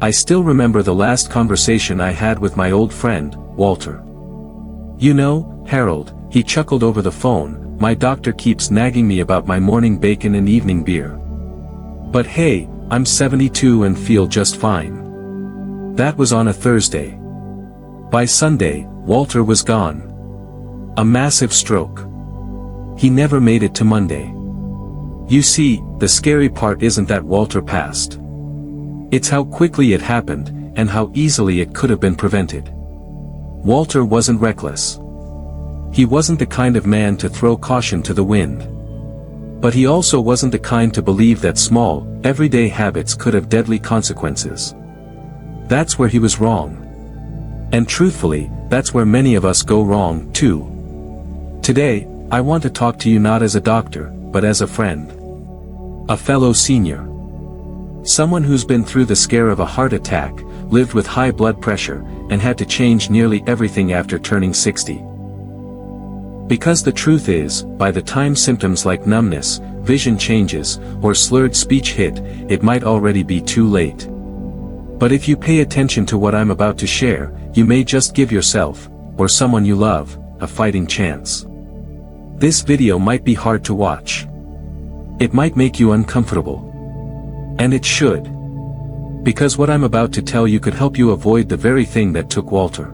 I still remember the last conversation I had with my old friend, Walter. "You know, Harold," he chuckled over the phone, "my doctor keeps nagging me about my morning bacon and evening beer. But hey, I'm 72 and feel just fine." That was on a Thursday. By Sunday, Walter was gone. A massive stroke. He never made it to Monday. You see, the scary part isn't that Walter passed. It's how quickly it happened, and how easily it could have been prevented. Walter wasn't reckless. He wasn't the kind of man to throw caution to the wind. But he also wasn't the kind to believe that small, everyday habits could have deadly consequences. That's where he was wrong. And truthfully, that's where many of us go wrong, too. Today, I want to talk to you not as a doctor, but as a friend. A fellow senior. Someone who's been through the scare of a heart attack, lived with high blood pressure, and had to change nearly everything after turning 60. Because the truth is, by the time symptoms like numbness, vision changes, or slurred speech hit, it might already be too late. But if you pay attention to what I'm about to share, you may just give yourself, or someone you love, a fighting chance. This video might be hard to watch. It might make you uncomfortable. And it should. Because what I'm about to tell you could help you avoid the very thing that took Walter.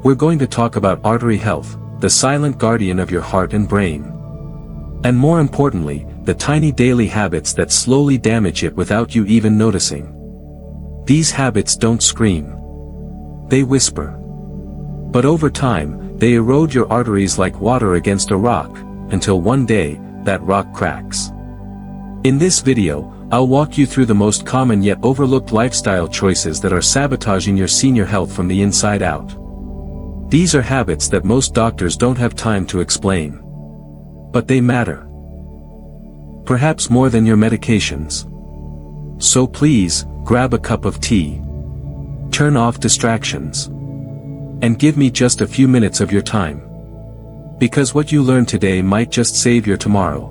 We're going to talk about artery health, the silent guardian of your heart and brain. And more importantly, the tiny daily habits that slowly damage it without you even noticing. These habits don't scream. They whisper. But over time, they erode your arteries like water against a rock, until one day, that rock cracks. In this video, I'll walk you through the most common yet overlooked lifestyle choices that are sabotaging your senior health from the inside out. These are habits that most doctors don't have time to explain. But they matter. Perhaps more than your medications. So please, grab a cup of tea. Turn off distractions. And give me just a few minutes of your time. Because what you learn today might just save your tomorrow.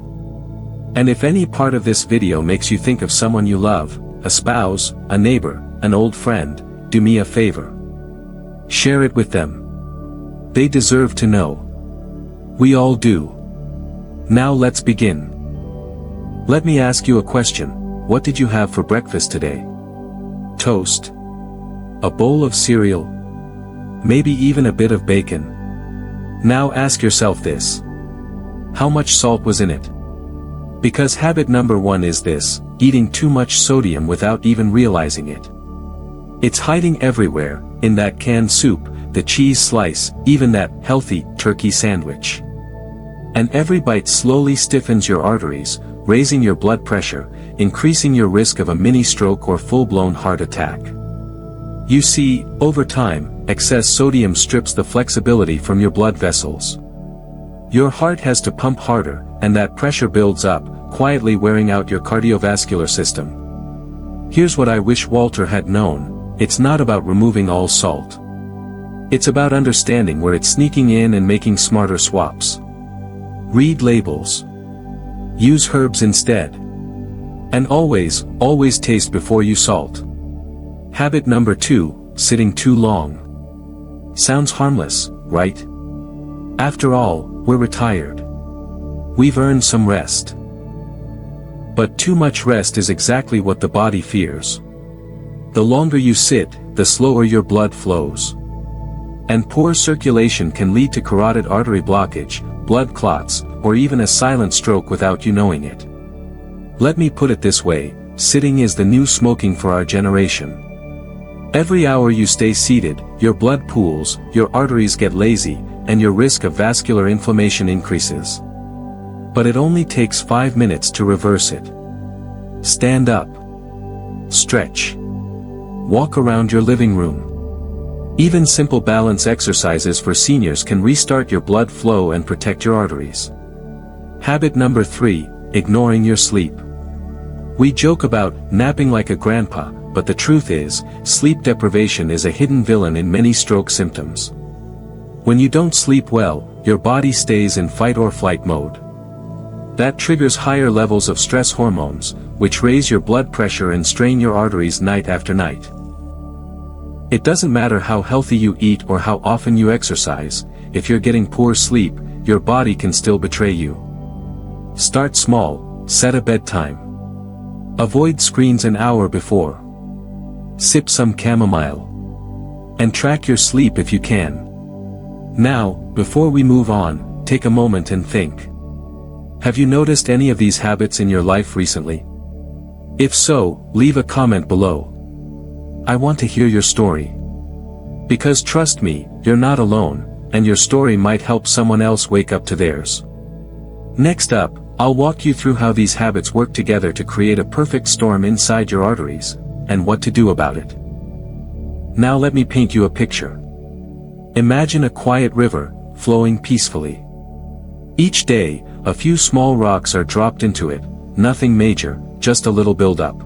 And if any part of this video makes you think of someone you love, a spouse, a neighbor, an old friend, do me a favor. Share it with them. They deserve to know. We all do. Now let's begin. Let me ask you a question. What did you have for breakfast today? Toast? A bowl of cereal? Maybe even a bit of bacon? Now ask yourself this. How much salt was in it? Because habit number 1 is this, eating too much sodium without even realizing it. It's hiding everywhere, in that canned soup, the cheese slice, even that healthy turkey sandwich. And every bite slowly stiffens your arteries, raising your blood pressure, increasing your risk of a mini stroke or full-blown heart attack. You see, over time, excess sodium strips the flexibility from your blood vessels. Your heart has to pump harder, and that pressure builds up, quietly wearing out your cardiovascular system. Here's what I wish Walter had known. It's not about removing all salt. It's about understanding where it's sneaking in and making smarter swaps. Read labels. Use herbs instead. And always, always taste before you salt. Habit number 2, sitting too long. Sounds harmless, right? After all, we're retired. We've earned some rest. But too much rest is exactly what the body fears. The longer you sit, the slower your blood flows. And poor circulation can lead to carotid artery blockage, blood clots, or even a silent stroke without you knowing it. Let me put it this way, sitting is the new smoking for our generation. Every hour you stay seated, your blood pools, your arteries get lazy, and your risk of vascular inflammation increases. But it only takes 5 minutes to reverse it. Stand up. Stretch. Walk around your living room. Even simple balance exercises for seniors can restart your blood flow and protect your arteries. Habit number 3, ignoring your sleep. We joke about napping like a grandpa, but the truth is, sleep deprivation is a hidden villain in many stroke symptoms. When you don't sleep well, your body stays in fight or flight mode. That triggers higher levels of stress hormones, which raise your blood pressure and strain your arteries night after night. It doesn't matter how healthy you eat or how often you exercise, if you're getting poor sleep, your body can still betray you. Start small, set a bedtime. Avoid screens an hour before. Sip some chamomile. And track your sleep if you can. Now, before we move on, take a moment and think. Have you noticed any of these habits in your life recently? If so, leave a comment below. I want to hear your story. Because trust me, you're not alone, and your story might help someone else wake up to theirs. Next up, I'll walk you through how these habits work together to create a perfect storm inside your arteries, and what to do about it. Now let me paint you a picture. Imagine a quiet river, flowing peacefully. Each day, a few small rocks are dropped into it, nothing major, just a little build-up.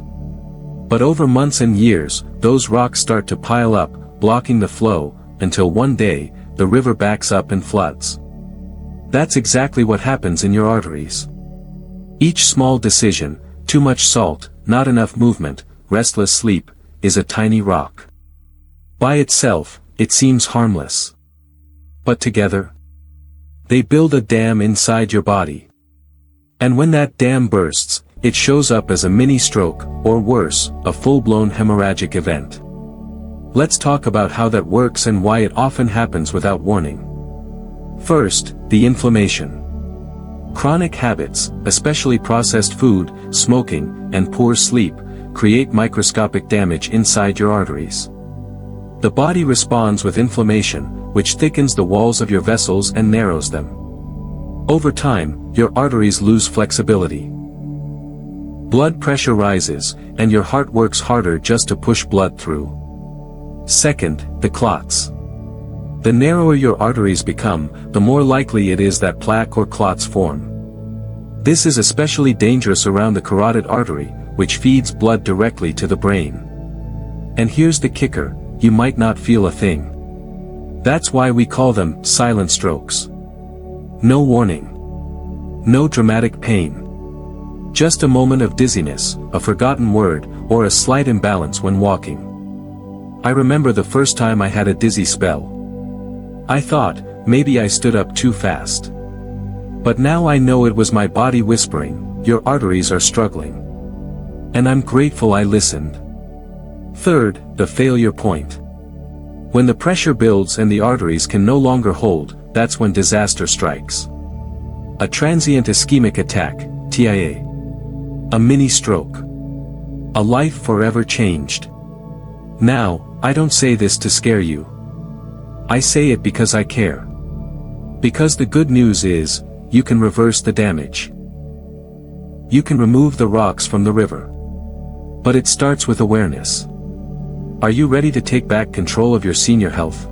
But over months and years, those rocks start to pile up, blocking the flow, until one day, the river backs up and floods. That's exactly what happens in your arteries. Each small decision, too much salt, not enough movement, restless sleep, is a tiny rock. By itself, it seems harmless. But together, they build a dam inside your body. And when that dam bursts, it shows up as a mini-stroke, or worse, a full-blown hemorrhagic event. Let's talk about how that works and why it often happens without warning. First, the inflammation. Chronic habits, especially processed food, smoking, and poor sleep, create microscopic damage inside your arteries. The body responds with inflammation, which thickens the walls of your vessels and narrows them. Over time, your arteries lose flexibility. Blood pressure rises, and your heart works harder just to push blood through. Second, the clots. The narrower your arteries become, the more likely it is that plaque or clots form. This is especially dangerous around the carotid artery, which feeds blood directly to the brain. And here's the kicker, you might not feel a thing. That's why we call them silent strokes. No warning. No dramatic pain. Just a moment of dizziness, a forgotten word, or a slight imbalance when walking. I remember the first time I had a dizzy spell. I thought, maybe I stood up too fast. But now I know it was my body whispering, your arteries are struggling. And I'm grateful I listened. Third, the failure point. When the pressure builds and the arteries can no longer hold, that's when disaster strikes. A transient ischemic attack, TIA. A mini-stroke. A life forever changed. Now, I don't say this to scare you. I say it because I care. Because the good news is, you can reverse the damage. You can remove the rocks from the river. But it starts with awareness. Are you ready to take back control of your senior health?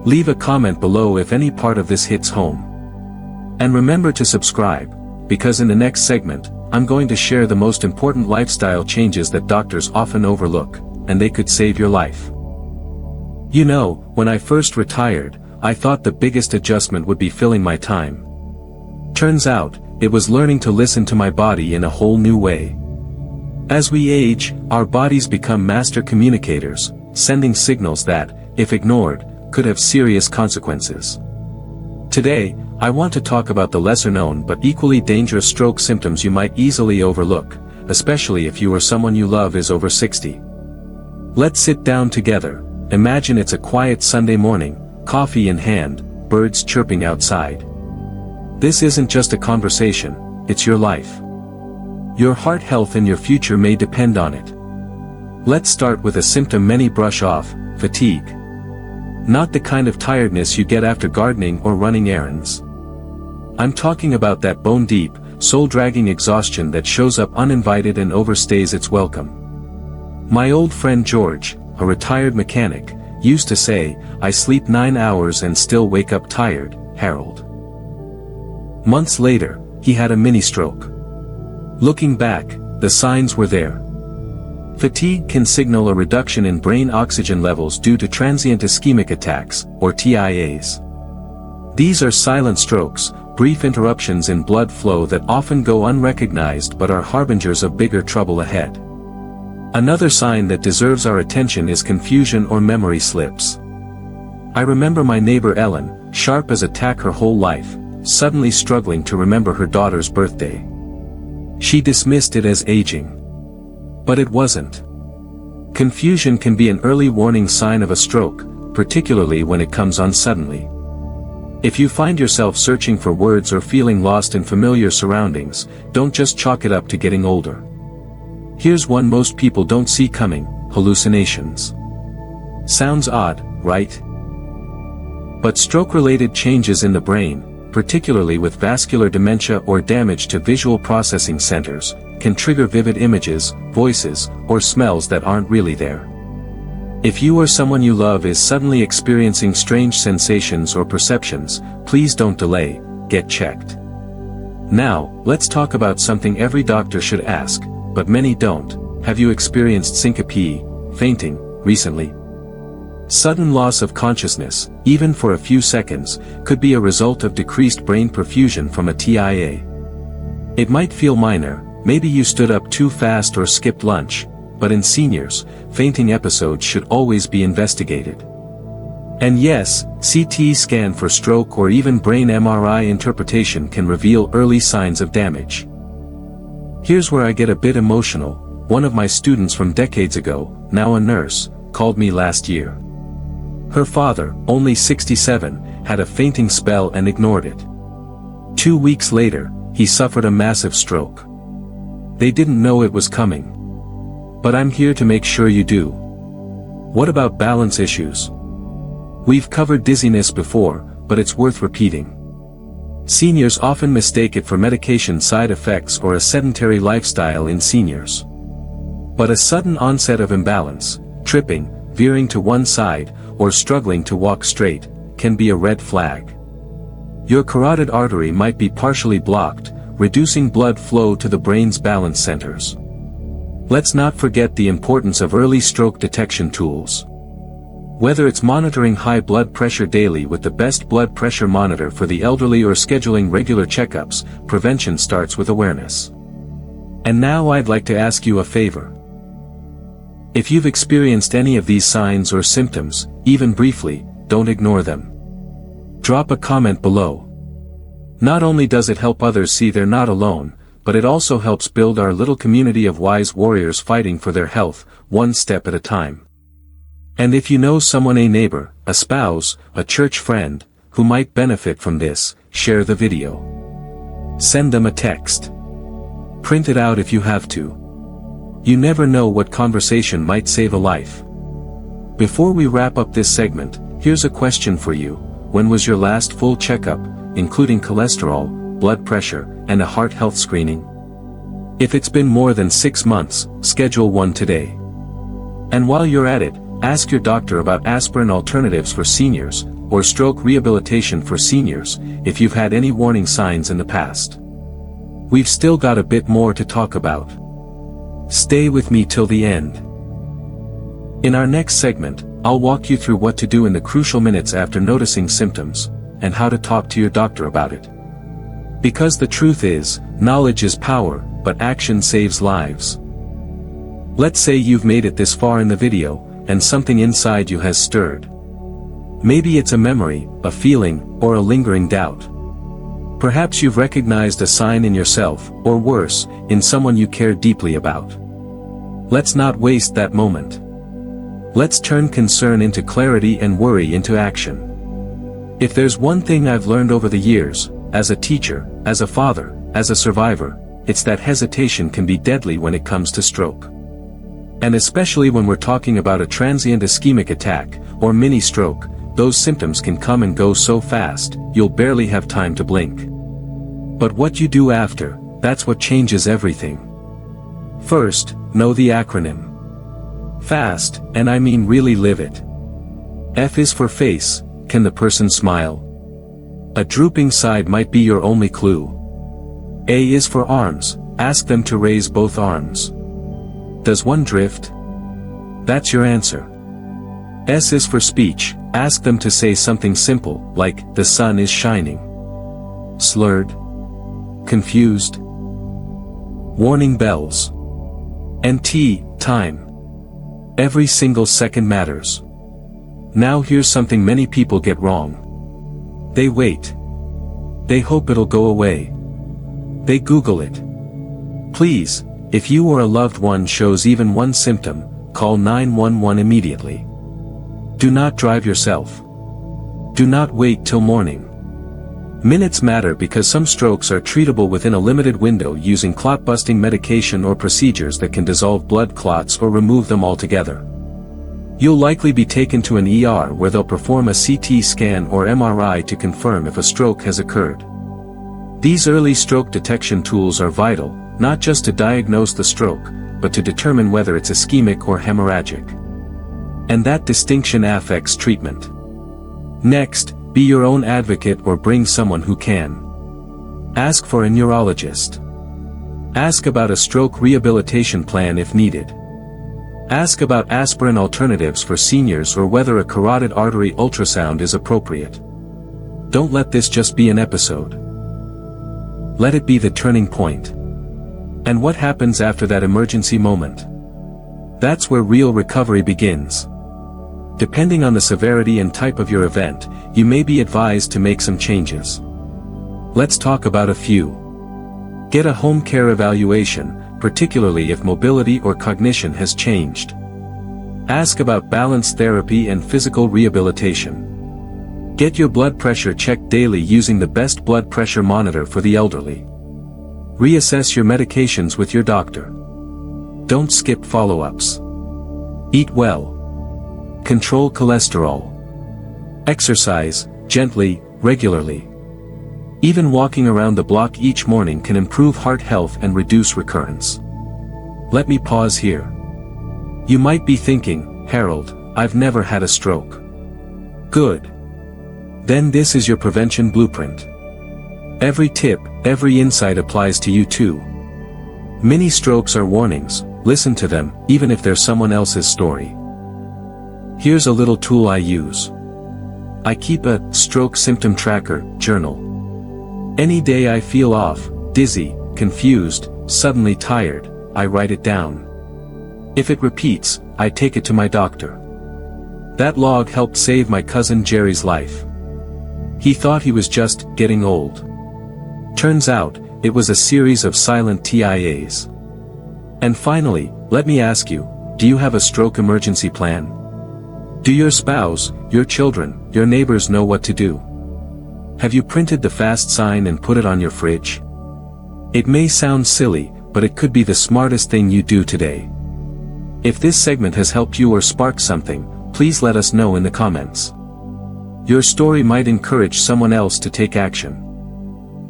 Leave a comment below if any part of this hits home. And remember to subscribe, because in the next segment, I'm going to share the most important lifestyle changes that doctors often overlook, and they could save your life. You know, when I first retired, I thought the biggest adjustment would be filling my time. Turns out, it was learning to listen to my body in a whole new way. As we age, our bodies become master communicators, sending signals that, if ignored, could have serious consequences. Today, I want to talk about the lesser-known but equally dangerous stroke symptoms you might easily overlook, especially if you or someone you love is over 60. Let's sit down together. Imagine it's a quiet Sunday morning, coffee in hand, birds chirping outside. This isn't just a conversation, it's your life. Your heart health and your future may depend on it. Let's start with a symptom many brush off, fatigue. Not the kind of tiredness you get after gardening or running errands. I'm talking about that bone-deep, soul-dragging exhaustion that shows up uninvited and overstays its welcome. My old friend George, a retired mechanic, used to say, "I sleep 9 hours and still wake up tired, Harold." Months later, he had a mini-stroke. Looking back, the signs were there. Fatigue can signal a reduction in brain oxygen levels due to transient ischemic attacks, or TIAs. These are silent strokes, brief interruptions in blood flow that often go unrecognized but are harbingers of bigger trouble ahead. Another sign that deserves our attention is confusion or memory slips. I remember my neighbor Ellen, sharp as a tack her whole life, suddenly struggling to remember her daughter's birthday. She dismissed it as aging. But it wasn't. Confusion can be an early warning sign of a stroke, particularly when it comes on suddenly. If you find yourself searching for words or feeling lost in familiar surroundings, don't just chalk it up to getting older. Here's one most people don't see coming: hallucinations. Sounds odd, right? But stroke-related changes in the brain, particularly with vascular dementia or damage to visual processing centers, can trigger vivid images, voices, or smells that aren't really there. If you or someone you love is suddenly experiencing strange sensations or perceptions, please don't delay, get checked. Now, let's talk about something every doctor should ask, but many don't. Have you experienced syncope, fainting, recently? Sudden loss of consciousness, even for a few seconds, could be a result of decreased brain perfusion from a TIA. It might feel minor, maybe you stood up too fast or skipped lunch, but in seniors, fainting episodes should always be investigated. And yes, CT scan for stroke or even brain MRI interpretation can reveal early signs of damage. Here's where I get a bit emotional. One of my students from decades ago, now a nurse, called me last year. Her father, only 67, had a fainting spell and ignored it. 2 weeks later, he suffered a massive stroke. They didn't know it was coming. But I'm here to make sure you do. What about balance issues? We've covered dizziness before, but it's worth repeating. Seniors often mistake it for medication side effects or a sedentary lifestyle in seniors. But a sudden onset of imbalance, tripping, veering to one side, or struggling to walk straight, can be a red flag. Your carotid artery might be partially blocked, reducing blood flow to the brain's balance centers. Let's not forget the importance of early stroke detection tools. Whether it's monitoring high blood pressure daily with the best blood pressure monitor for the elderly or scheduling regular checkups, prevention starts with awareness. And now I'd like to ask you a favor. If you've experienced any of these signs or symptoms, even briefly, don't ignore them. Drop a comment below. Not only does it help others see they're not alone, but it also helps build our little community of wise warriors fighting for their health, one step at a time. And if you know someone, a neighbor, a spouse, a church friend, who might benefit from this, share the video. Send them a text. Print it out if you have to. You never know what conversation might save a life. Before we wrap up this segment, here's a question for you. When was your last full checkup, including cholesterol, blood pressure, and a heart health screening? If it's been more than 6 months, schedule one today. And while you're at it, ask your doctor about aspirin alternatives for seniors, or stroke rehabilitation for seniors, if you've had any warning signs in the past. We've still got a bit more to talk about. Stay with me till the end. In our next segment, I'll walk you through what to do in the crucial minutes after noticing symptoms, and how to talk to your doctor about it. Because the truth is, knowledge is power, but action saves lives. Let's say you've made it this far in the video, and something inside you has stirred. Maybe it's a memory, a feeling, or a lingering doubt. Perhaps you've recognized a sign in yourself, or worse, in someone you care deeply about. Let's not waste that moment. Let's turn concern into clarity and worry into action. If there's one thing I've learned over the years, as a teacher, as a father, as a survivor, it's that hesitation can be deadly when it comes to stroke. And especially when we're talking about a transient ischemic attack, or mini stroke, those symptoms can come and go so fast, you'll barely have time to blink. But what you do after, that's what changes everything. First, know the acronym. FAST, and I mean really live it. F is for face, can the person smile? A drooping side might be your only clue. A is for arms, ask them to raise both arms. Does one drift? That's your answer. S is for speech, ask them to say something simple, like, the sun is shining. slurred, confused. Warning bells. And time. Every single second matters. Now here's something many people get wrong. They wait. They hope it'll go away. They Google it. Please, if you or a loved one shows even one symptom, call 911 immediately. Do not drive yourself. Do not wait till morning. Minutes matter because some strokes are treatable within a limited window using clot-busting medication or procedures that can dissolve blood clots or remove them altogether. You'll likely be taken to an ER where they'll perform a CT scan or MRI to confirm if a stroke has occurred. These early stroke detection tools are vital, not just to diagnose the stroke, but to determine whether it's ischemic or hemorrhagic. And that distinction affects treatment. Next, be your own advocate or bring someone who can. Ask for a neurologist. Ask about a stroke rehabilitation plan if needed. Ask about aspirin alternatives for seniors or whether a carotid artery ultrasound is appropriate. Don't let this just be an episode. Let it be the turning point. And what happens after that emergency moment? That's where real recovery begins. Depending on the severity and type of your event, you may be advised to make some changes. Let's talk about a few. Get a home care evaluation, particularly if mobility or cognition has changed. Ask about balance therapy and physical rehabilitation. Get your blood pressure checked daily using the best blood pressure monitor for the elderly. Reassess your medications with your doctor. Don't skip follow-ups. Eat well. Control cholesterol. Exercise, gently, regularly. Even walking around the block each morning can improve heart health and reduce recurrence. Let me pause here. You might be thinking, Harold, I've never had a stroke. Good. Then this is your prevention blueprint. Every tip, every insight applies to you too. Many strokes are warnings, listen to them, even if they're someone else's story. Here's a little tool I use. I keep a stroke symptom tracker journal. Any day I feel off, dizzy, confused, suddenly tired, I write it down. If it repeats, I take it to my doctor. That log helped save my cousin Jerry's life. He thought he was just getting old. Turns out, it was a series of silent TIAs. And finally, let me ask you, do you have a stroke emergency plan? Do your spouse, your children, your neighbors know what to do? Have you printed the fast sign and put it on your fridge? It may sound silly, but it could be the smartest thing you do today. If this segment has helped you or sparked something, please let us know in the comments. Your story might encourage someone else to take action.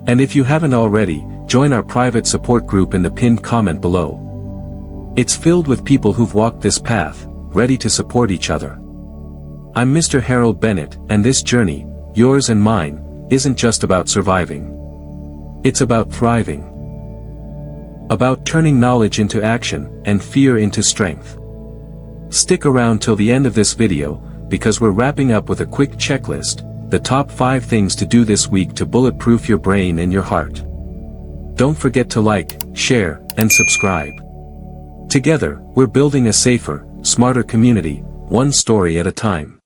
And if you haven't already, join our private support group in the pinned comment below. It's filled with people who've walked this path, ready to support each other. I'm Mr. Harold Bennett, and this journey, yours and mine, isn't just about surviving. It's about thriving. About turning knowledge into action, and fear into strength. Stick around till the end of this video, because we're wrapping up with a quick checklist, the top 5 things to do this week to bulletproof your brain and your heart. Don't forget to like, share, and subscribe. Together, we're building a safer, smarter community, one story at a time.